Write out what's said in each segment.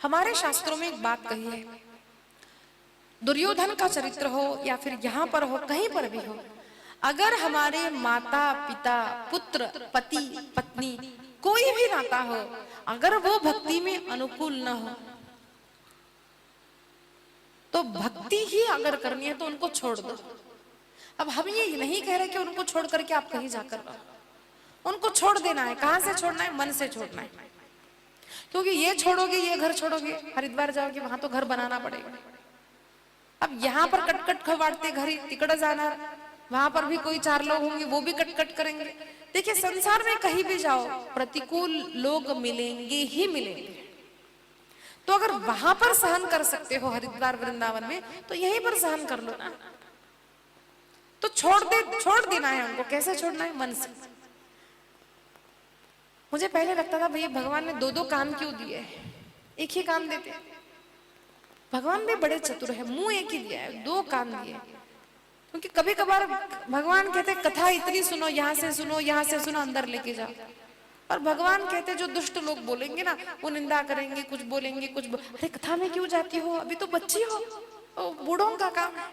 हमारे शास्त्रों में एक बात कही है, दुर्योधन का चरित्र हो या फिर यहाँ पर हो, कहीं पर भी हो, अगर हमारे माता पिता पुत्र पति पत्नी कोई भी नाता हो, अगर वो भक्ति में अनुकूल न हो, तो भक्ति ही अगर करनी है तो उनको छोड़ दो। अब हम ये नहीं कह रहे कि उनको छोड़ करके आप कहीं जाकर रहो, उनको छोड़ देना है। कहां से छोड़ना है? मन से छोड़ना है। क्योंकि ये छोड़ोगे, ये घर छोड़ोगे, हरिद्वार जाओगे, वहां तो घर बनाना पड़ेगा। अब यहाँ पर कटकट खवाड़ते घर ही तिकड़ जाना, वहां पर भी कोई चार लोग होंगे, वो भी कटकट करेंगे। देखिए संसार में कहीं भी जाओ प्रतिकूल लोग मिलेंगे ही मिलेंगे। तो अगर वहां पर सहन कर सकते हो हरिद्वार वृंदावन में, तो यहीं पर सहन कर लो ना। तो छोड़ देना है उनको। कैसे छोड़ना है? मन से। मुझे पहले लगता था भैया भगवान ने दो दो कान क्यों दिए, एक ही कान देते। भगवान भी बड़े चतुर है, मुंह एक ही दिया है, दो कान दिए। क्योंकि कभी कभार भगवान कहते कथा इतनी सुनो, यहाँ से सुनो, यहाँ से सुनो, अंदर लेके जाओ। और भगवान कहते जो दुष्ट लोग बोलेंगे ना, वो निंदा करेंगे, कुछ बोलेंगे, अरे कथा में क्यों जाती हो, अभी तो बच्ची हो, बूढ़ों का काम है।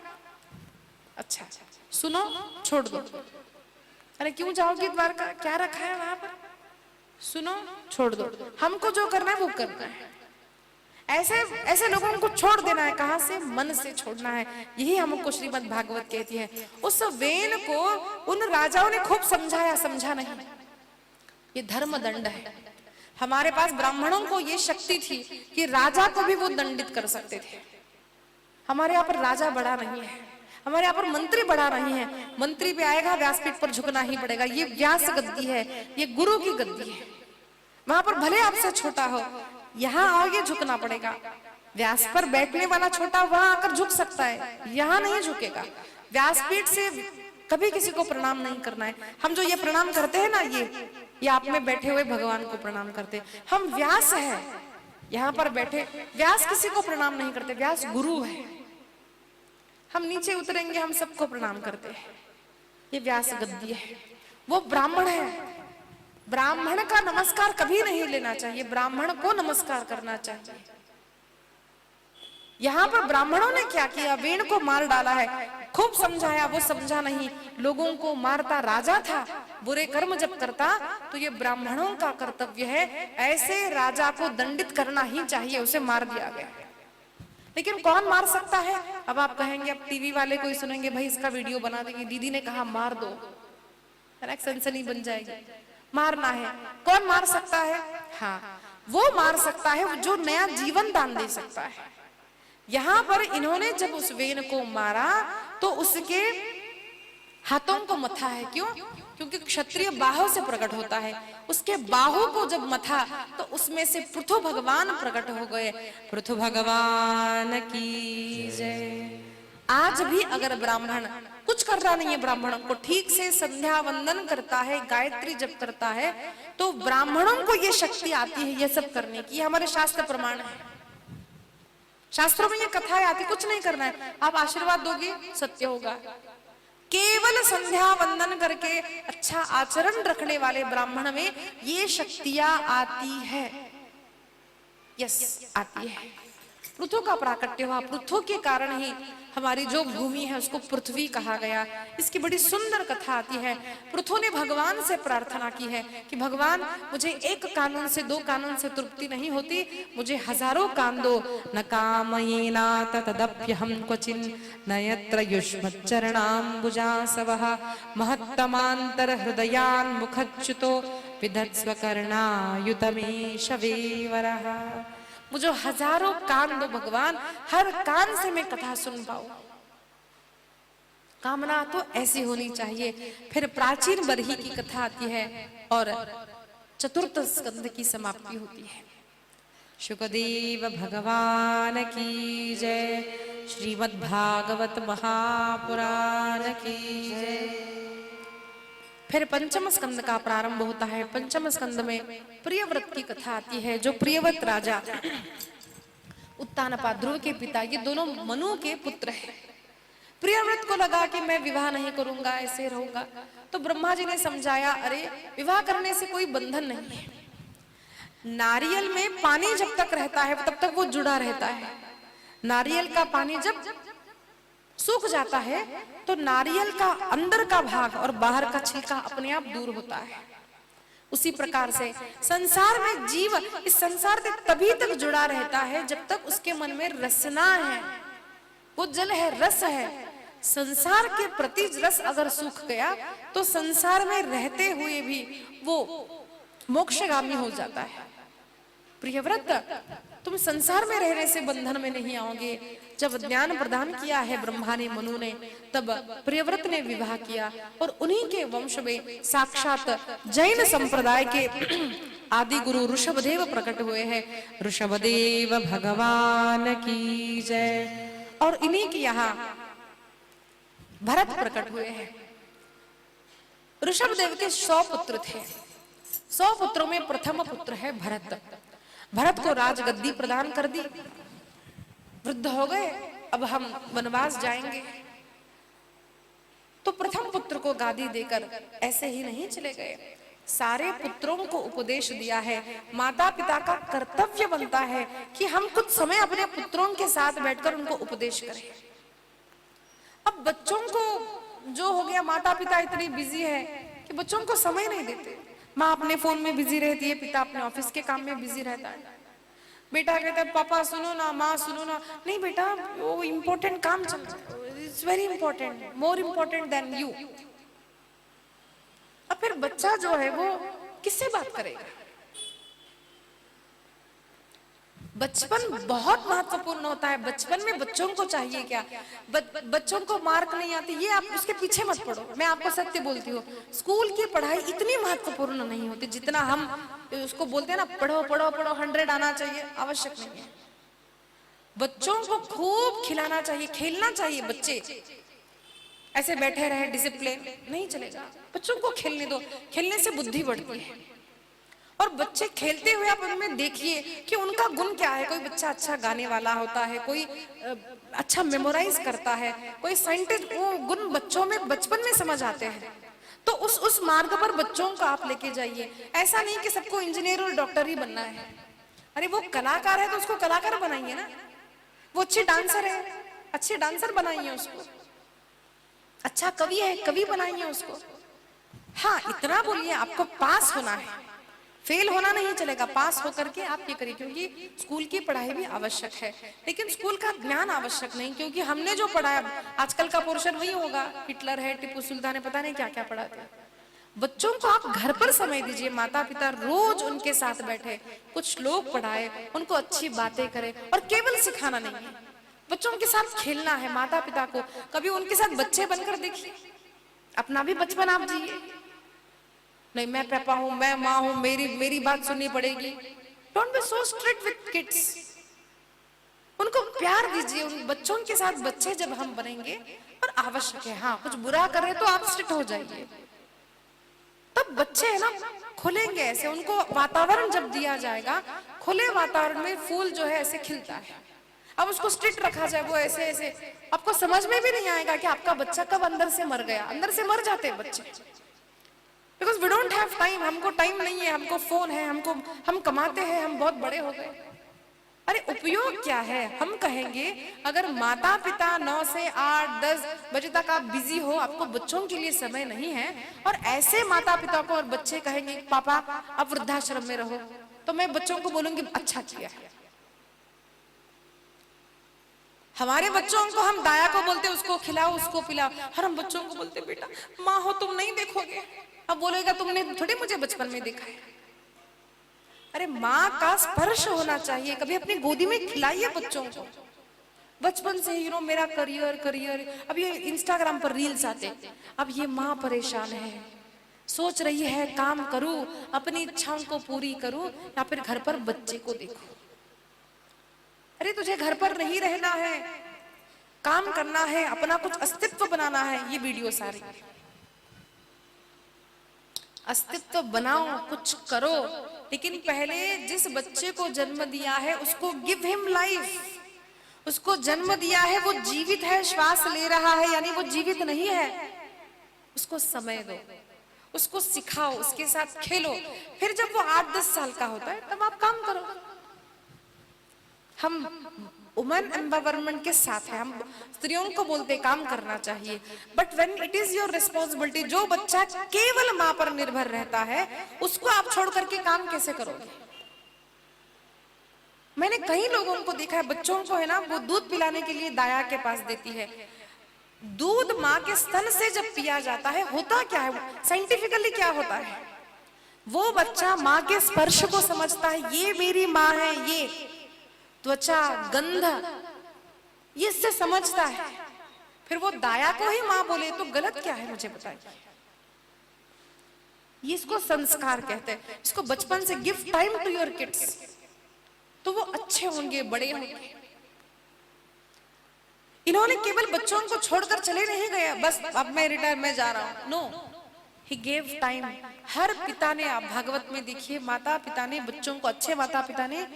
अच्छा सुनो, छोड़ दो। अरे क्यों जाओगी द्वारका, क्या रखा है वहां पर? सुनो, छोड़ दो। हमको जो करना है वो करना है। ऐसे ऐसे लोगों को छोड़ देना है। कहां से? मन से छोड़ना है। यही हमको श्रीमद् भागवत कहती है। उस वेन को उन राजाओं ने खूब समझाया, समझा नहीं। ये धर्म दंड है। हमारे पास ब्राह्मणों को ये शक्ति थी कि राजा को भी वो दंडित कर सकते थे। हमारे यहाँ पर राजा बड़ा नहीं है, हमारे यहाँ पर मंत्री बड़ा नहीं है। मंत्री पे आएगा, व्यासपीठ पर झुकना ही पड़ेगा। ये व्यास गद्दी है, ये गुरु की गद्दी है। वहां पर भले आपसे छोटा हो, यहाँ आगे झुकना पड़ेगा। व्यास पर बैठने वाला छोटा वहां आकर झुक सकता है, यहाँ नहीं झुकेगा। व्यासपीठ से कभी किसी को प्रणाम नहीं करना है। हम जो ये प्रणाम करते हैं ना, ये आप में बैठे हुए भगवान को प्रणाम करते। हम व्यास है, यहाँ पर बैठे व्यास किसी को प्रणाम नहीं करते, व्यास गुरु है। हम नीचे उतरेंगे, हम सबको प्रणाम करते हैं। ये व्यास गद्दी है, वो ब्राह्मण है। ब्राह्मण का नमस्कार कभी नहीं लेना चाहिए, ब्राह्मण को नमस्कार करना चाहिए। यहाँ पर ब्राह्मणों ने क्या किया? वेण को मार डाला है। खूब समझाया, वो समझा नहीं। लोगों को मारता राजा था। बुरे कर्म जब करता तो ये ब्राह्मणों का कर्तव्य है, ऐसे राजा को दंडित करना ही चाहिए। उसे मार दिया गया। लेकिन कौन मार सकता है? अब आप कहेंगे, अब टीवी वाले कोई सुनेंगे, भाई इसका वीडियो बना देंगे, दीदी ने कहा मार दो, सनसनी बन जाएगी। मारना है, कौन मार सकता है? हाँ, वो मार सकता है जो नया जीवन दान दे सकता है। यहाँ पर इन्होंने जब उस वेन को मारा तो उसके हाथों को मथा है। क्यों? क्योंकि क्षत्रिय बाहों से प्रकट होता है। उसके बाहों को जब मथा तो उसमें से पृथु भगवान प्रकट हो गए। पृथु भगवान की जय। आज भी अगर ब्राह्मण कुछ कर रहा नहीं है, ब्राह्मणों को ठीक से संध्या वंदन करता है, गायत्री जप करता है, तो ब्राह्मणों को ये शक्ति आती है ये सब करने की। हमारे शास्त्र प्रमाण है, शास्त्रों में ये कथाएं आती। कुछ नहीं करना है, आप आशीर्वाद दोगे सत्य होगा। केवल संध्या वंदन करके अच्छा आचरण रखने वाले ब्राह्मण में ये शक्तियां आती है। यस, आती है। पृथु का प्राकट्य हुआ, पृथु के कारण ही हमारी जो भूमि है उसको पृथ्वी कहा गया। इसकी बड़ी सुंदर कथा आती है। पृथु ने भगवान से प्रार्थना की है कि भगवान मुझे एक कानून से, दो कानून से तृप्ति नहीं होती, मुझे हजारों कान दो। न कामयेना तदप्यहं क्वचिन् न यत्र युष्मच्चरणाम्बुजासवः महत्तमान्तर हृदयान् मुखच्युतो विधत्स्व कर्णायुतमेष वेवरः। मुझे हजारों कान दो भगवान, हर कान से मैं कथा सुन पाऊं। कामना तो ऐसी होनी चाहिए। फिर प्राचीन बरही की कथा आती है और चतुर्थ स्कंद की समाप्ति होती है। शुकदेव भगवान की जय। श्रीमद् भागवत महापुराण की जय। फिर पंचम स्कंद का प्रारंभ होता है। पंचम स्कंद में प्रियव्रत की कथा आती है। जो प्रियव्रत राजा उत्तानपा, ध्रुव के पिता, ये दोनों मनु के पुत्र हैं। प्रियव्रत को लगा कि मैं विवाह नहीं करूंगा, ऐसे रहूंगा। तो ब्रह्मा जी ने समझाया, अरे विवाह करने से कोई बंधन नहीं है। नारियल में पानी जब तक रहता है तब तक वो जुड़ा रहता है। नारियल का पानी जब सूख जाता है तो नारियल का अंदर का भाग और बाहर का छिलका अपने आप दूर होता है। उसी प्रकार से संसार में जीव इस संसार से तभी तक जुड़ा रहता है जब तक उसके मन में रसना है। वो जल है, रस है। संसार के प्रति रस अगर सूख गया तो संसार में रहते हुए भी वो मोक्षगामी हो जाता है। प्रियव्रत, तुम संसार में रहने से बंधन में नहीं आओगे। जब ज्ञान प्रदान किया है ब्रह्मा ने, मनु ने, तब प्रियव्रत ने विवाह किया और उन्हीं के वंश में साक्षात जैन संप्रदाय के आदि गुरु ऋषभदेव प्रकट हुए हैं। ऋषभदेव भगवान की जय। और इन्हीं के यहाँ भरत प्रकट हुए हैं। ऋषभदेव के 100 पुत्र थे। 100 पुत्रों में प्रथम पुत्र है भरत। भरत को राजगद्दी प्रदान कर दी। वृद्ध हो गए, अब हम वनवास जाएंगे। तो प्रथम पुत्र को गादी देकर ऐसे ही नहीं चले गए। सारे पुत्रों को उपदेश दिया है। माता पिता का कर्तव्य बनता है कि हम कुछ समय अपने पुत्रों के साथ बैठकर उनको उपदेश करें। अब बच्चों को जो हो गया, माता पिता इतनी बिजी है कि बच्चों को समय नहीं देते। माँ अपने फोन में बिजी रहती है, पिता अपने ऑफिस के काम में बिजी रहता है। बेटा कहता है पापा सुनो ना, माँ सुनो ना। नहीं बेटा, वो इम्पोर्टेंट काम चल रहा है, it's very important, more important then you. अब फिर बच्चा जो है वो किससे बात करेगा? बचपन बहुत महत्वपूर्ण होता है। बचपन में बच्चों को चाहिए क्या? बच्चों को मार्क नहीं आती, ये आप उसके पीछे मत पड़ो। मैं आपको सत्य बोलती हूँ, स्कूल की पढ़ाई इतनी महत्वपूर्ण नहीं होती जितना हम उसको बोलते हैं ना, पढ़ो पढ़ो पढ़ो 100 आना चाहिए। आवश्यक नहीं है। बच्चों को खूब खिलाना चाहिए, खेलना चाहिए। बच्चे ऐसे बैठे रहे डिसिप्लिन नहीं चलेगा। बच्चों को खेलने दो, खेलने से बुद्धि बढ़ती है। और बच्चे खेलते हुए आप उनमें देखिए कि उनका गुण क्या है। कोई बच्चा अच्छा गाने वाला होता है, कोई अच्छा मेमोराइज करता है, कोई साइंटिस्ट। वो गुण बच्चों में बचपन में समझ आते हैं। तो उस मार्ग पर बच्चों को आप लेके जाइए। ऐसा नहीं कि सबको इंजीनियर और डॉक्टर ही बनना है। अरे वो कलाकार है तो उसको कलाकार बनाइए ना। वो अच्छी डांसर है, अच्छे डांसर बनाइए उसको। अच्छा कवि है, कवि बनाइए उसको। हाँ, इतना बोलिए आपको पास होना है, फेल होना नहीं चलेगा। पास होकर के आप ये करिए, क्योंकि स्कूल की पढ़ाई भी आवश्यक है, लेकिन स्कूल का ज्ञान आवश्यक नहीं। क्योंकि हमने जो पढ़ाया, आजकल का पोर्शन वही होगा, हिटलर है, टिप्पू सुल्तान है, पता नहीं क्या क्या पढ़ाते। बच्चों को आप घर पर समय दीजिए। माता पिता रोज उनके साथ बैठे, कुछ श्लोक पढ़ाए, उनको अच्छी बातें करें। और केवल सिखाना नहीं है, बच्चों के साथ खेलना है। माता पिता को कभी उनके साथ बच्चे बनकर देखिए। अपना भी बचपन आप जिए। नहीं मैं पापा हूं, मैं माँ हूं, मेरी बात सुननी पड़ेगी। Don't be so strict with kids. उनको प्यार दीजिए। उन बच्चों के साथ बच्चे जब हम बनेंगे, और आवश्यक है, हाँ कुछ बुरा कर रहे तो आप स्ट्रिक्ट हो जाइए, तब बच्चे है ना खुलेंगे। ऐसे उनको वातावरण जब दिया जाएगा, खुले वातावरण में फूल जो है ऐसे खिलता है। अब उसको स्ट्रिक्ट रखा जाए, वो ऐसे ऐसे, आपको समझ में भी नहीं आएगा कि आपका बच्चा कब अंदर से मर गया। अंदर से मर जाते हैं बच्चे, because we don't have time. हमको टाइम नहीं है, हमको फोन है, हम कमाते हैं, हम बहुत बड़े हो गए। अरे उपयोग क्या है? हम कहेंगे अगर माता पिता 9 से 8 10 बजे तक आप बिजी हो, आपको बच्चों के लिए समय नहीं है, और ऐसे माता पिता को और बच्चे कहेंगे पापा आप वृद्धाश्रम में रहो, तो मैं बच्चों को बोलूंगी अच्छा किया। हमारे बच्चों को हम दाया को बोलते उसको खिलाओ उसको पिलाओ, और हम बच्चों को बोलते बेटा माँ हो तुम नहीं देखोगे। अब बोलेगा तुमने थोड़ी मुझे बचपन में देखा है। अरे माँ का स्पर्श होना चाहिए। कभी अपनी गोदी में खिलाइए बच्चों को बचपन से। मेरा करियर। अब ये इंस्टाग्राम पर रील्स आते, अब ये माँ परेशान है, सोच रही है काम करूं, अपनी इच्छाओं को पूरी करूं, या फिर घर पर बच्चे को देखो। अरे तुझे घर पर नहीं रहना है, काम करना है, अपना कुछ अस्तित्व बनाना है। ये वीडियो सारी अस्तित्व बनाओ, कुछ करो। लेकिन पहले जिस बच्चे को जन्म दिया है उसको गिव हिम लाइफ। उसको जन्म दिया है, वो जीवित है, श्वास ले रहा है, यानी वो जीवित नहीं है, उसको समय दो। उसको सिखाओ, उसके साथ खेलो। फिर जब वो 8-10 साल का होता है तब आप काम करो। हम वुमेन एम्पावरमेंट के साथ है, हम स्त्रियों को बोलते काम करना चाहिए, but when it is your responsibility, जो बच्चा केवल माँ पर निर्भर रहता है उसको आप छोड़ करके काम कैसे करोगे? मैंने कई लोगों को देखा है, बच्चों को है ना, वो दूध पिलाने के लिए दाया के पास देती है। दूध माँ के स्तन से जब पिया जाता है, होता क्या है साइंटिफिकली, क्या होता है, वो बच्चा माँ के स्पर्श को समझता है, ये मेरी माँ है, ये त्वचा, गंध, ये इससे समझता है। फिर वो दाया को ही माँ बोले तो गलत क्या है, मुझे बताइए। ये इसको संस्कार कहते हैं। इसको बचपन से give time to your kids, तो वो अच्छे होंगे, बड़े होंगे। इन्होंने केवल बच्चों को छोड़कर चले नहीं गए, बस अब मैं रिटायर, मैं जा रहा हूं, नो, ही गेव टाइम। हर पिता ने, आप भागवत में देखिए, माता पिता ने बच्चों को, अच्छे माता पिता ने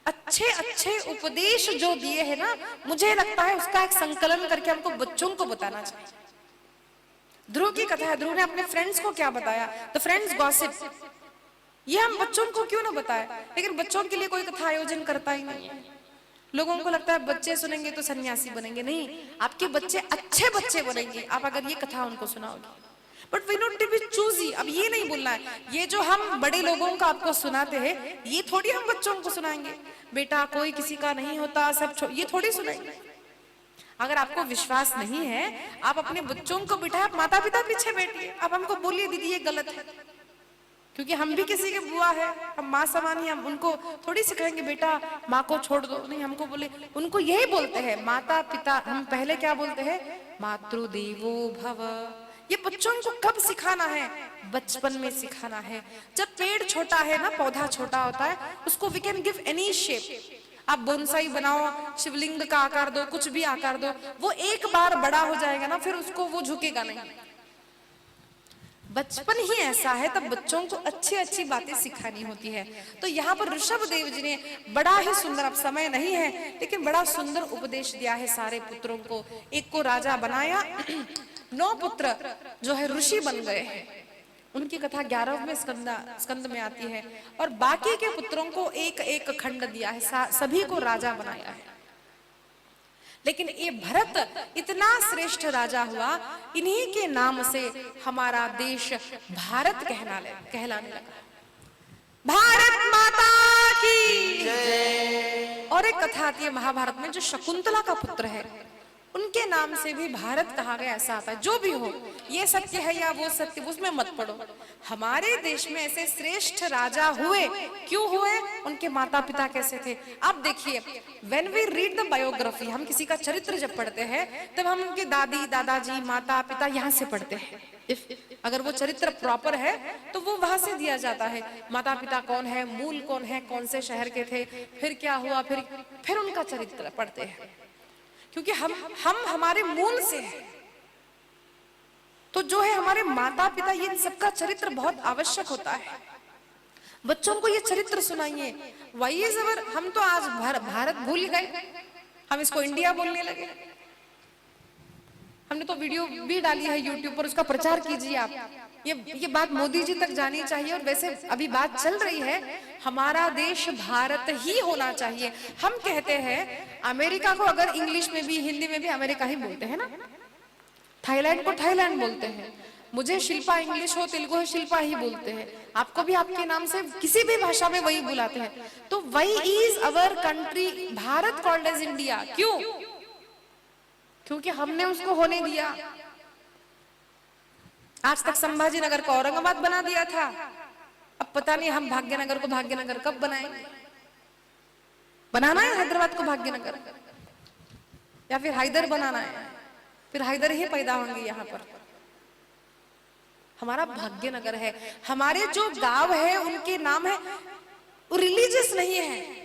अच्छे अच्छे उपदेश जो दिए हैं ना, मुझे लगता है उसका एक संकलन करके हमको बच्चों को बताना चाहिए। ध्रुव की कथा है, ध्रुव ने अपने फ्रेंड्स को क्या बताया, द फ्रेंड्स गॉसिप, ये हम बच्चों को क्यों ना बताए। लेकिन बच्चों के लिए कोई कथा आयोजन करता ही नहीं है। लोगों को लगता है बच्चे सुनेंगे तो सन्यासी बनेंगे, नहीं, आपके बच्चे अच्छे बच्चे बनेंगे आप अगर ये कथा उनको सुनाओगे। But we not to be choosy. अब ये नहीं बोलना है, ये जो हम बड़े लोगों का आपको सुनाते हैं ये थोड़ी हम बच्चों को सुनाएंगे, बेटा कोई किसी का नहीं होता, सब ये थोड़ी सुनाएंगे। अगर आपको विश्वास नहीं है, आप अपने बच्चों को बिठाए, आप माता पिता पीछे बैठिए, आप हमको बोलिए दीदी ये गलत है, क्योंकि हम भी किसी के बुआ है, हम माँ समान ही, हम उनको थोड़ी सिखाएंगे बेटा माँ को छोड़ दो, नहीं, हमको बोले, उनको यही बोलते हैं माता पिता। हम पहले क्या बोलते हैं, मातृदेवो भव। ये बच्चों को कब सिखाना है, बचपन में सिखाना है। जब पेड़ छोटा है ना, पौधा छोटा होता है, उसको we can give any shape. आप बोनसाई बनाओ, शिवलिंग का आकार दो, कुछ भी आकार दो, वो एक बार बड़ा हो जाएगा ना, फिर उसको वो झुकेगा नहीं। बचपन ही ऐसा है, तब बच्चों को अच्छी अच्छी बातें सिखानी होती है। तो यहाँ पर ऋषभ देव जी ने बड़ा ही सुंदर, अब समय नहीं है लेकिन बड़ा सुंदर उपदेश दिया है सारे पुत्रों को। एक को राजा बनाया, 9 पुत्र जो है ऋषि बन गए हैं, उनकी कथा 11वें स्कंद में आती है। और बाकी के पुत्रों को एक एक खंड दिया है, सभी को राजा बनाया है। लेकिन ये भरत इतना श्रेष्ठ राजा हुआ, इन्हीं के नाम से हमारा देश भारत कहलाने लगा। भारत माता की जय। और एक कथा आती है महाभारत में, जो शकुंतला का पुत्र है उनके नाम से भी भारत कहा गया, ऐसा आता है। जो भी हो, ये सत्य है या वो सत्य, उसमें मत पड़ो। हमारे देश में ऐसे श्रेष्ठ राजा हुए, क्यों हुए, उनके माता पिता कैसे थे। आप देखिए, when we read the biography, हम किसी का चरित्र जब पढ़ते हैं तब हम उनके दादी दादाजी माता पिता यहाँ से पढ़ते हैं। अगर वो चरित्र प्रॉपर है तो वो वहां से दिया जाता है, माता पिता कौन है, मूल कौन है, कौन से शहर के थे, फिर क्या हुआ, फिर उनका चरित्र पढ़ते हैं, क्योंकि हम हमारे मूल से हैं। तो जो है हमारे माता पिता, ये सबका चरित्र बहुत आवश्यक होता है। बच्चों को ये चरित्र सुनाइए। वाई इज अवर, हम तो आज भारत भूल गए, हम इसको इंडिया बोलने लगे। हमने तो वीडियो भी डाली है यूट्यूब पर, उसका प्रचार कीजिए आप। ये बात मोदी जी तक जानी चाहिए। और वैसे अभी बात चल रही है, हमारा देश भारत ही होना चाहिए। हम कहते हैं अमेरिका को, अगर इंग्लिश में भी हिंदी में भी अमेरिका ही बोलते हैं ना, थाईलैंड को थाईलैंड बोलते हैं, मुझे शिल्पा इंग्लिश हो तेलुगु हो शिल्पा ही बोलते हैं, आपको भी आपके नाम से किसी भी भाषा में वही बुलाते हैं। तो वही is our country, Bharat called as India. क्यों? क्योंकि हमने उसको होने दिया। आज तक संभाजी नगर को औरंगाबाद बना दिया था, अब पता नहीं हम भाग्यनगर को भाग्यनगर कब बनाएंगे। बनाना है हैदराबाद को भाग्यनगर, या फिर हैदर बनाना है, फिर हैदर ही पैदा होंगे यहाँ पर। हमारा भाग्यनगर है, हमारे जो गांव है उनके नाम है, वो रिलीजियस नहीं है,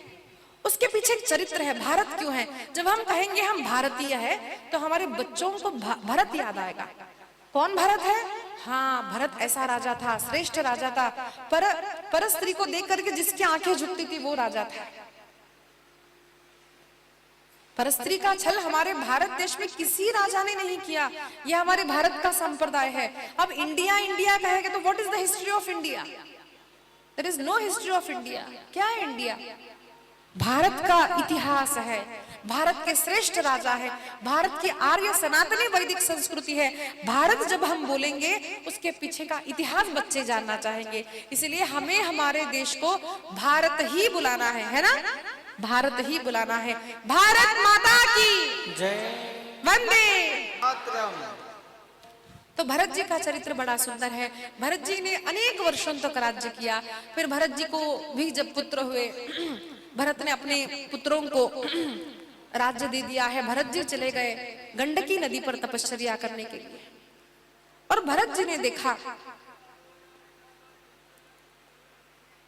उसके पीछे एक चरित्र है। भारत क्यों है? जब हम कहेंगे हम भारतीय है तो हमारे बच्चों को भारत याद आएगा। कौन भारत है? हाँ, भरत ऐसा राजा था, श्रेष्ठ राजा था, पर स्त्री को देख करके जिसकी आंखें झुकती थी वो राजा था। परस्त्री का छल हमारे भारत देश में किसी राजा ने नहीं किया, यह हमारे भारत का संप्रदाय है। अब इंडिया इंडिया कहेगा तो what is the history of India? There is no history of India. क्या है इंडिया? भारत का इतिहास है, भारत के श्रेष्ठ राजा है, भारत की आर्य सनातनी वैदिक संस्कृति है। भारत जब हम बोलेंगे उसके पीछे का इतिहास बच्चे जानना चाहेंगे, इसलिए हमें हमारे देश को भारत ही बुलाना है ना? भारत ही बुलाना है। भारत माता की जय, वंदे मातरम। तो भरत जी का चरित्र बड़ा सुंदर है। भरत जी ने अनेक वर्षों तक राज्य किया। फिर भरत जी को भी जब पुत्र हुए, भरत ने अपने पुत्रों को राज्य दे दिया है। भरत जी चले गए गंडकी नदी पर तपश्चर्या करने के लिए, और भरत जी ने देखा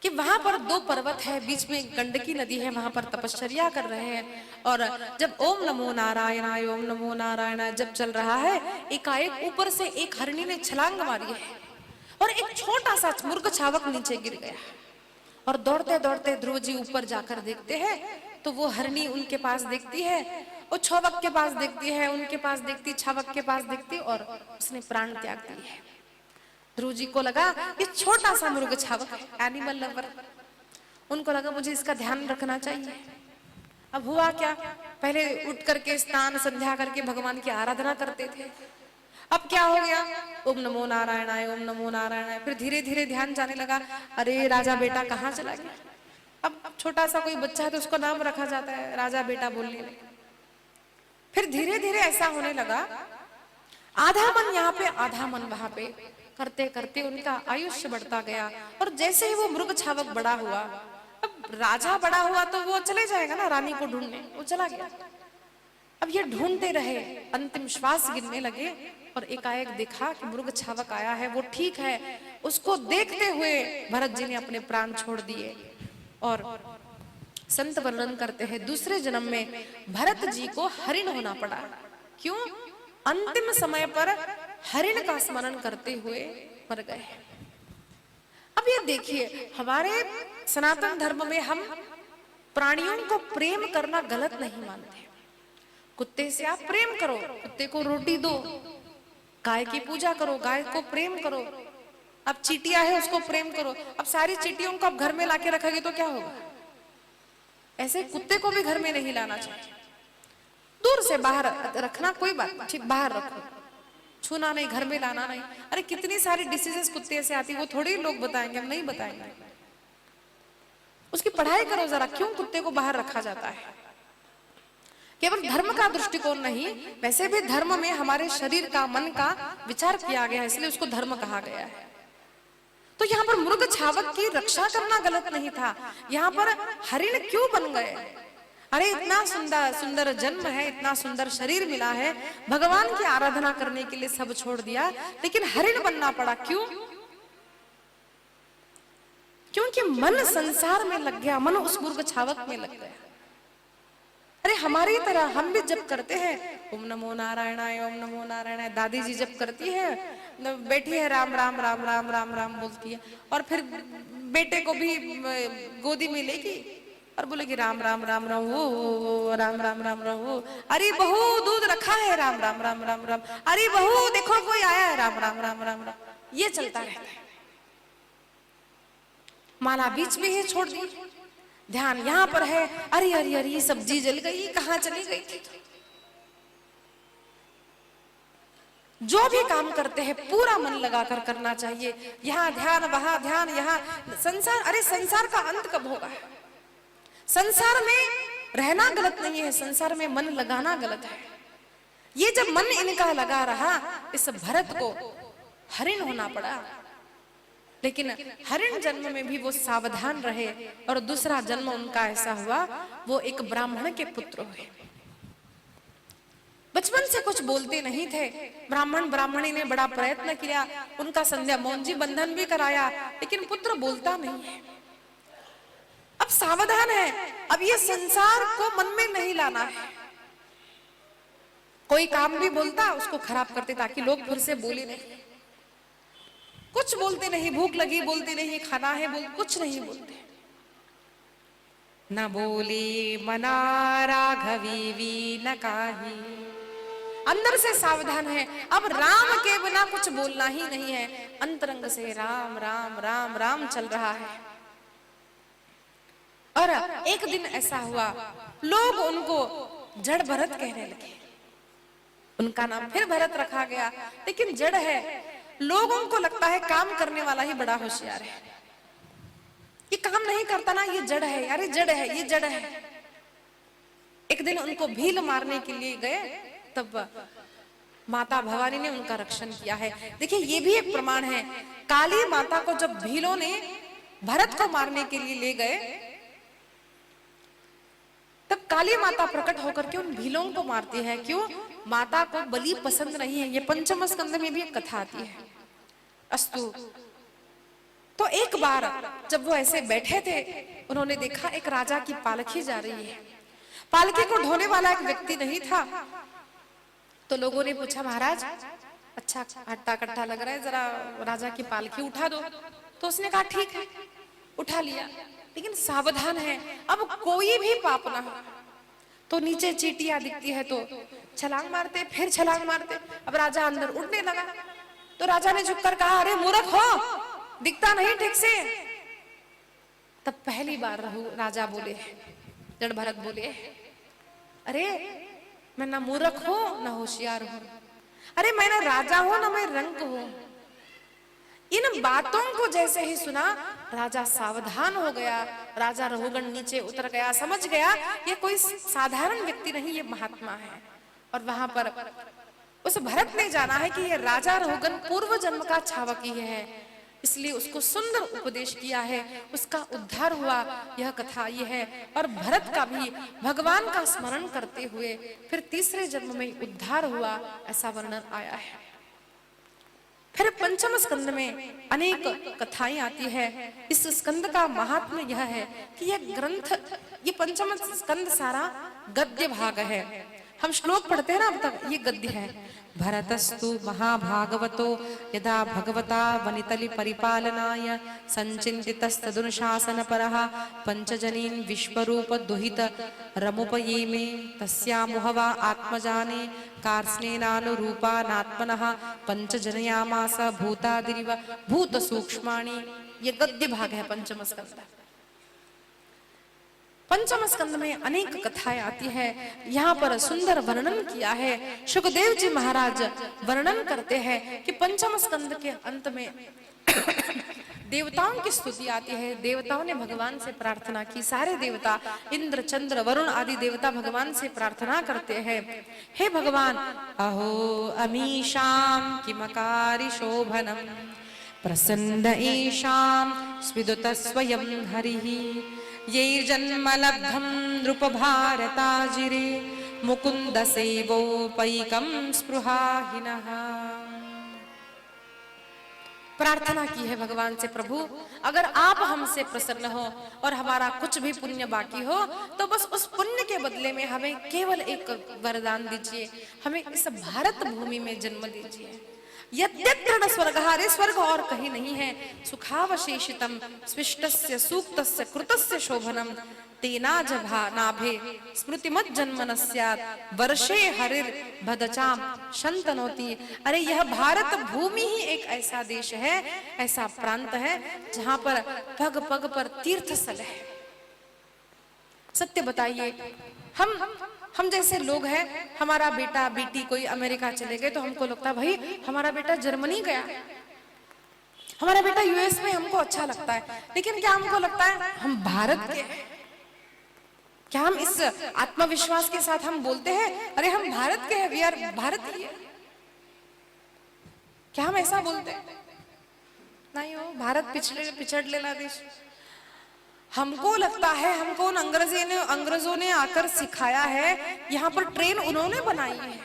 कि वहां पर दो पर्वत है, बीच में गंडकी नदी है, वहां पर तपश्चर्या कर रहे हैं। और जब ओम नमो नारायणाय ओम नमो नारायणाय जब चल रहा है, एकाएक ऊपर से एक हरणी ने छलांग मारी है और एक छोटा सा मुर्ग छावक नीचे गिर गया। और दौड़ते दौड़ते ध्रुव जी ऊपर जाकर देखते हैं तो वो हरणी उनके पास देखती है, वो छावक के पास देखती है, उनके पास देखती, छावक के पास देखती, और उसने प्राण त्याग दिए है। ध्रुव जी को लगा ये छोटा सा मुर्ग छावक है, एनिमल लवर, उनको लगा मुझे इसका ध्यान रखना चाहिए। अब हुआ क्या, पहले उठ करके स्नान संध्या करके भगवान की आराधना करते थे। अब क्या हो गया, ओम नमो नारायणाय ओम नमो नारायणाय, फिर धीरे धीरे ध्यान जाने लगा, अरे राजा बेटा कहाँ चला गया। अब छोटा सा कोई बच्चा है तो उसको नाम रखा जाता है, राजा बेटा बोलने लगे। फिर धीरे धीरे ऐसा होने लगा, आधा मन यहाँ पे आधा मन वहां पे करते करते उनका आयुष्य बढ़ता गया। और जैसे ही वो मृग छावक बड़ा हुआ, अब राजा बड़ा हुआ तो वो चले जाएगा ना रानी को ढूंढने, वो चला गया। अब ये ढूंढते रहे, अंतिम श्वास गिरने लगे, और एकाएक देखा कि मृग छावक आया है, वो ठीक है। उसको देखते हुए भरत जी ने अपने प्राण छोड़ दिए। और संत वर्णन करते हैं दूसरे जन्म में भरत जी को हरिण होना पड़ा। क्यों? अंतिम समय पर हरिण का स्मरण करते हुए मर गए। अब ये देखिए, हमारे सनातन धर्म में हम प्राणियों को प्रेम करना गलत नहीं मानते। कुत्ते से आप प्रेम करो, कुत्ते को रोटी दो, गाय की पूजा करो, गाय को प्रेम करो। अब चींटियां है उसको प्रेम करो। अब सारी चींटियों को आप घर में लाके रखोगे तो क्या होगा? ऐसे कुत्ते को भी घर में नहीं लाना चाहिए, दूर से बाहर रखना, कोई बात नहीं, ठीक बाहर रखो, छूना नहीं, घर में लाना नहीं। अरे कितनी सारी डिसीजेस कुत्ते से आती, वो थोड़ी लोग बताएंगे, हम नहीं बताएंगे। उसकी पढ़ाई करो जरा, क्यों कुत्ते को बाहर रखा जाता है। केवल धर्म का दृष्टिकोण नहीं, वैसे भी धर्म में हमारे शरीर का, मन का विचार किया गया है, इसलिए उसको धर्म कहा गया है। तो यहाँ पर मृग छावक की रक्षा करना गलत नहीं था, यहाँ पर हरिण क्यों बन गए? अरे इतना सुंदर सुंदर जन्म है, इतना सुंदर शरीर मिला है, भगवान की आराधना करने के लिए सब छोड़ दिया, लेकिन हरिण बनना पड़ा। क्यों? क्योंकि मन संसार में लग गया, मन उस मुर्ग छावक में लग गया। अरे हमारी तरह हम भी जप करते हैं, ओम नमो नारायणाय ओम नमो नारायणाय। दादी जी जप करती है, बैठी है राम राम राम राम राम राम बोलती है, और फिर बेटे को भी गोदी में लेगी और बोलेगी राम राम राम राम वो राम राम राम राम वो। अरे बहू दूध रखा है, राम राम राम राम राम। अरे बहू देखो कोई आया है, राम राम राम राम राम। ये चलता रहता है। माला बीच में ही छोड़ दी, ध्यान यहाँ पर है, अरे अरे अरे सब्जी जल गई, कहाँ चली गई थी। जो भी काम करते हैं पूरा मन लगाकर करना चाहिए, यहाँ ध्यान वहां ध्यान, यहाँ संसार। अरे संसार का अंत कब होगा? संसार में रहना गलत नहीं है, संसार में मन लगाना गलत है। ये जब मन इनका लगा रहा, इस भरत को हरिण होना पड़ा। लेकिन हरिण जन्म में भी वो सावधान रहे, और दूसरा जन्म उनका ऐसा हुआ, वो एक ब्राह्मण के पुत्र हुए। बचपन से कुछ बोलते नहीं थे, ब्राह्मण ब्राह्मणी ने बड़ा प्रयत्न किया, उनका संध्या मौंजी बंधन भी कराया, लेकिन पुत्र बोलता नहीं है। अब सावधान है, अब ये संसार को मन में नहीं लाना है। कोई काम भी बोलता उसको खराब करते ताकि लोग फिर से बोले नहीं। कुछ बोलते नहीं, भूख लगी बोलते नहीं, खाना है बोल, कुछ नहीं बोलते। न बोले मना राघवी न काही। अंदर से सावधान है, अब राम के बिना कुछ बोलना ही नहीं है, अंतरंग से राम राम राम राम चल रहा है। और एक दिन ऐसा हुआ, लोग उनको जड़ भरत कहने लगे। उनका नाम फिर भरत रखा गया, लेकिन जड़ है। लोगों को लगता है काम करने वाला ही बड़ा होशियार है, ये काम नहीं करता ना, ये जड़ है, अरे जड़ है, ये जड़ है। एक दिन उनको भील मारने के लिए गए, तब माता भवानी ने उनका रक्षण किया है। देखिए ये भी एक प्रमाण है, काली माता को जब भीलों ने भरत को मारने के लिए ले गए, तब काली माता प्रकट होकर के उन भीलों को मारती है। क्यों? माता को बलि पसंद नहीं है। ये पंचम स्कंद में भी एक कथा आती है। अस्तु, तो एक बार जब वो ऐसे बैठे थे, उन्होंने देखा एक राजा की पालकी जा रही है। पालकी को ढोने वाला एक व्यक्ति नहीं था, तो लोगों ने पूछा, महाराज अच्छा हट्टा कट्टा लग रहा है, जरा राजा की पालकी उठा दो। तो उसने कहा ठीक है, उठा लिया, लेकिन सावधान है, अब कोई भी पाप ना हो। तो नीचे चींटियां दिखती है तो छलांग मारते, फिर छलांग मारते। अब राजा अंदर उठने लगा, तो राजा ने झुककर कहा, अरे मूर्ख हो, दिखता नहीं ठीक से। तब पहली बार राजा बोले, जड़ भरत बोले, अरे मैं ना मूर्ख हूं ना होशियार हूं, अरे मैं ना राजा हूं ना मैं रंक हूं। इन बातों को जैसे ही सुना, राजा सावधान हो गया। राजा रहुगण नीचे उतर गया, समझ गया ये कोई साधारण व्यक्ति नहीं, ये महात्मा है। और वहां पर उस भरत ने जाना है कि ये राजा रहुगण पूर्व जन्म का छावक ही है, इसलिए उसको सुंदर उपदेश किया है, उसका उद्धार हुआ। यह कथा ये है। और भरत का भी भगवान का स्मरण करते हुए फिर तीसरे जन्म में उद्धार हुआ, ऐसा वर्णन आया है। फिर पंचम स्कंद में अनेक कथाएं आती है। इस स्कंद का महात्म्य यह है कि यह ग्रंथ, ये पंचम स्कंद सारा गद्य भाग है। हम श्लोक पढ़ते हैं ना, अब तक ये गद्य है। भरतस्तु महाभागवतो यदा भगवता वनितलि परिपालनाय संचिन्तितस्तदनुशासनपरः पंचजनीन् विश्वरूप दुहित रमुपयेमे तस्यामुहवा आत्मजाने कार्ष्णेनानुरूपानात्मनः पंचजनयामास भूतादिरिव भूत सूक्ष्माणि। ये गद्य भाग है पंचम स्कंद। पंचम स्कंद में अनेक कथाएं आती है। यहाँ पर सुंदर वर्णन किया है। सुखदेव जी महाराज वर्णन करते हैं कि पंचम स्कंद के अंत में देवताओं की स्तुति आती है। देवताओं ने भगवान से प्रार्थना की। सारे देवता, इंद्र चंद्र वरुण आदि देवता भगवान से प्रार्थना करते हैं, हे भगवान, अहो अमीशाम किमकारी शोभनम प्रसन्न ईशाम स्विदुत स्वयं हरिः ये जन्म लब्धम नृप भारताजिरे मुकुंद सेवोपैकम स्पृहाहिनः। प्रार्थना की है भगवान से, प्रभु अगर आप हमसे प्रसन्न हो और हमारा कुछ भी पुण्य बाकी हो, तो बस उस पुण्य के बदले में हमें केवल एक वरदान दीजिए, हमें इस भारत भूमि में जन्म दीजिए। यद्यत्र न स्वर्गः, रे स्वर्ग और कहीं नहीं है, सुखावशेषितम स्विष्टस्य सूक्तस्य कृतस्य शोभनम तेनाज नाभे स्मृतिमत् जन्म न स्यात् वर्षे हरिर भदचाम शंतनोति। अरे यह भारत भूमि ही एक ऐसा देश है, ऐसा प्रांत है जहां पर पग पग पर तीर्थ स्थल है। सत्य बताइए, हम जैसे लोग हैं, हमारा बेटा बेटी कोई अमेरिका चले गए तो हमको लगता है भाई हमारा बेटा जर्मनी गया, हमारा बेटा यूएस में, हमको अच्छा लगता है। लेकिन क्या हमको लगता है हम भारत के हैं? क्या हम इस आत्मविश्वास के साथ हम बोलते हैं अरे हम भारत के हैं, वी आर भारतीय? क्या हम ऐसा बोलते हैं? नहीं हो, भारत पिछड़ेला देश। हमको लगता है हमको उन अंग्रेजों ने आकर सिखाया है, यहाँ पर ट्रेन उन्होंने बनाई है।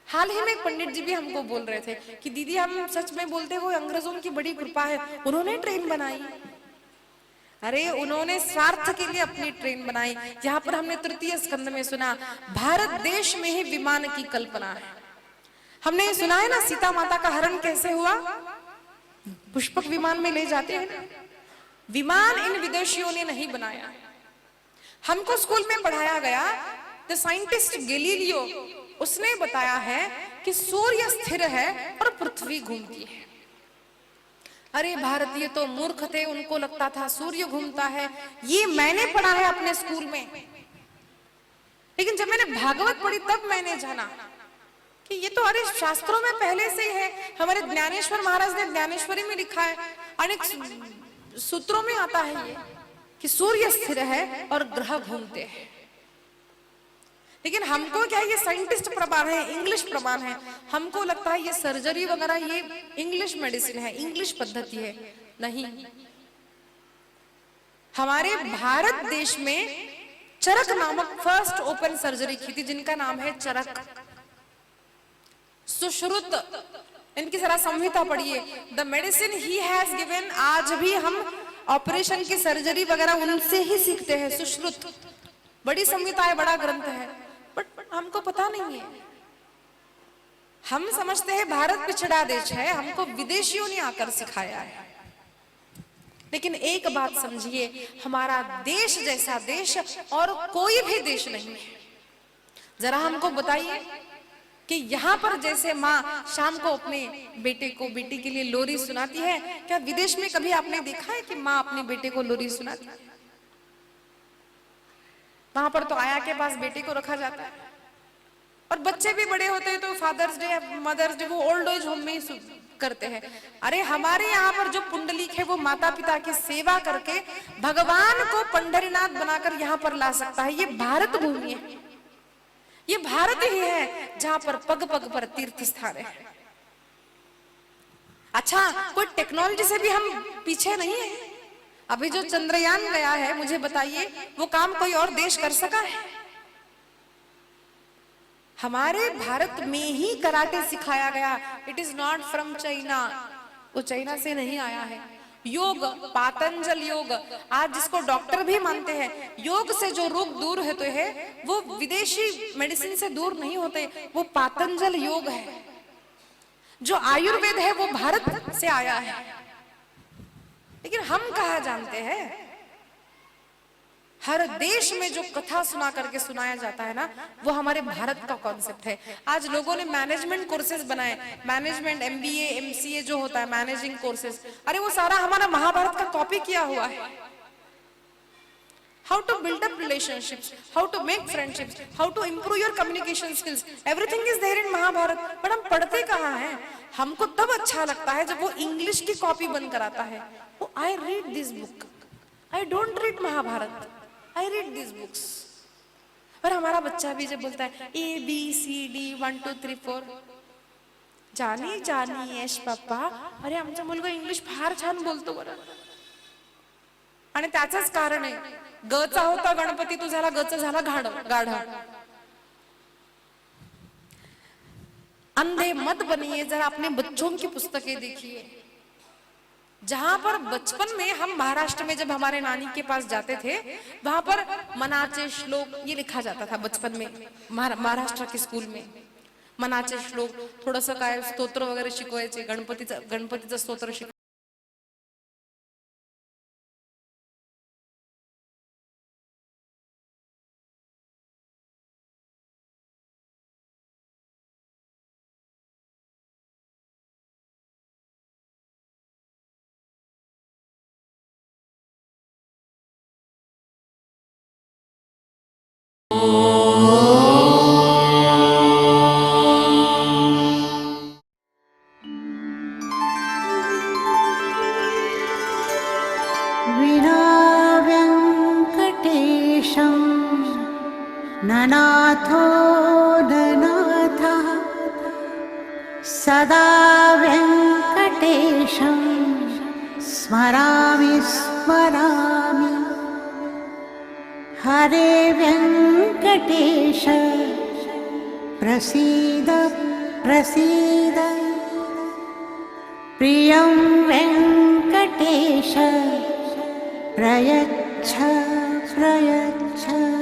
हाल ही में एक पंडित जी भी हमको बोल रहे थे कि दीदी हम सच में बोलते वो अंग्रेजों की बड़ी कृपा है, उन्होंने ट्रेन बनाई। अरे उन्होंने स्वार्थ के लिए अपनी ट्रेन बनाई। यहाँ पर हमने तृतीय स्कंद में सुना भारत देश में ही विमान की कल्पना है। हमने सुना है ना सीता माता का हरण कैसे हुआ, पुष्पक विमान में ले जाते हैं। विमान इन विदेशियों ने नहीं बनाया, हमको स्कूल में पढ़ाया गया, द साइंटिस्ट गैलीलियो, उसने बताया है कि सूर्य स्थिर है और पृथ्वी घूमती है। अरे भारतीय तो मूर्ख थे, उनको लगता था सूर्य घूमता है। ये मैंने पढ़ा है अपने स्कूल में, लेकिन जब मैंने भागवत पढ़ी तब मैंने जाना कि ये तो अरे शास्त्रों में पहले से ही है। हमारे ज्ञानेश्वर महाराज ने ज्ञानेश्वरी में लिखा है, अनेक सूत्रों में आता है ये कि सूर्य स्थिर है और ग्रह घूमते हैं। लेकिन हमको क्या है, ये साइंटिस्ट प्रमाण है, इंग्लिश प्रमाण है। हमको लगता है ये सर्जरी वगैरह ये इंग्लिश मेडिसिन है, इंग्लिश पद्धति है। नहीं, हमारे भारत देश में चरक नामक फर्स्ट ओपन सर्जरी की थी, जिनका नाम है चरक, सुश्रुत। इनकी जरा संहिता पढ़िए, the medicine he has given. आज भी हम ऑपरेशन की सर्जरी वगैरह उनसे ही सीखते हैं, सुश्रुत। बड़ी संहिता है, बड़ा ग्रंथ है, बट हमको पता नहीं है। हम समझते हैं भारत पिछड़ा देश है, हमको विदेशियों ने आकर सिखाया है। लेकिन एक बात समझिए, हमारा देश जैसा देश और कोई भी देश नहीं है। जरा हमको बताइए कि यहाँ पर जैसे माँ शाम को अपने बेटे को, बेटी के लिए लोरी सुनाती है, क्या विदेश में कभी आपने देखा है कि माँ अपने बेटे को लोरी सुनाती है? वहां पर तो आया के पास बेटे को रखा जाता है, और बच्चे भी बड़े होते हैं तो फादर्स डे, मदर्स डे वो ओल्ड एज होम में ही करते हैं। अरे हमारे यहाँ पर जो पुंडलीक है वो माता पिता की सेवा करके भगवान को पंढरीनाथ बनाकर यहाँ पर ला सकता है। ये भारत भूमि है, ये भारत ही है जहां पर पग पग पर तीर्थ स्थान है। अच्छा, कोई टेक्नोलॉजी से भी हम पीछे नहीं है। अभी जो चंद्रयान गया है, मुझे बताइए वो काम कोई और देश कर सका है? हमारे भारत में ही कराटे सिखाया गया। It is not from China, वो चाइना से नहीं आया है। योग, पातंजल योग, आज जिसको डॉक्टर भी मानते हैं, योग से जो रोग दूर होते हैं वो विदेशी मेडिसिन से दूर नहीं होते, वो पातंजल योग है। जो आयुर्वेद है वो भारत से आया है, लेकिन हम कहाँ जानते हैं। हर देश में जो कथा सुना करके सुनाया जाता है ना, वो हमारे भारत का कॉन्सेप्ट है। आज लोगों ने मैनेजमेंट कोर्सेज बनाए, मैनेजमेंट, MBA, MCA जो होता है मैनेजिंग कोर्सेज, अरे वो सारा हमारा महाभारत का कॉपी किया हुआ है। How to build up relationships, how to make friendships, how to improve your communication skills, everything is there in Mahabharat. But हम पढ़ते कहाँ हैं? हमको तब अच्छा लगता है जब वो इंग्लिश की कॉपी बन कर आता है। I read this book, I don't read Mahabharat, I read this books. और हमारा बच्चा भी जब बोलता है ABCD 1 2 3 4, जानी जानी यश पप्पा, अरे आमचा मुलगा इंग्लिश फार छान बोलतो बरं। आणि त्याचंच कारण आहे, गचा होता गणपती, तो झाला गचा झाला गाढा। अंधे मत बनिए, जरा अपने बच्चों की पुस्तकें देखिए, जहां पर बचपन में हम महाराष्ट्र में जब हमारे नानी के पास जाते थे, वहां पर मनाचे श्लोक ये लिखा जाता था बचपन में। महाराष्ट्र के स्कूल में मनाचे श्लोक, थोडस काय स्तोत्र वगैरे शिकवायचे, गणपतीचं स्तोत्र शिकवायचे। ननाथो ननाथः सदा वेङ्कटेशं स्मरामि स्मरामि। हरे वेङ्कटेश प्रसीद प्रसीद, प्रियं वेङ्कटेश प्रयच्छ प्रयच्छ।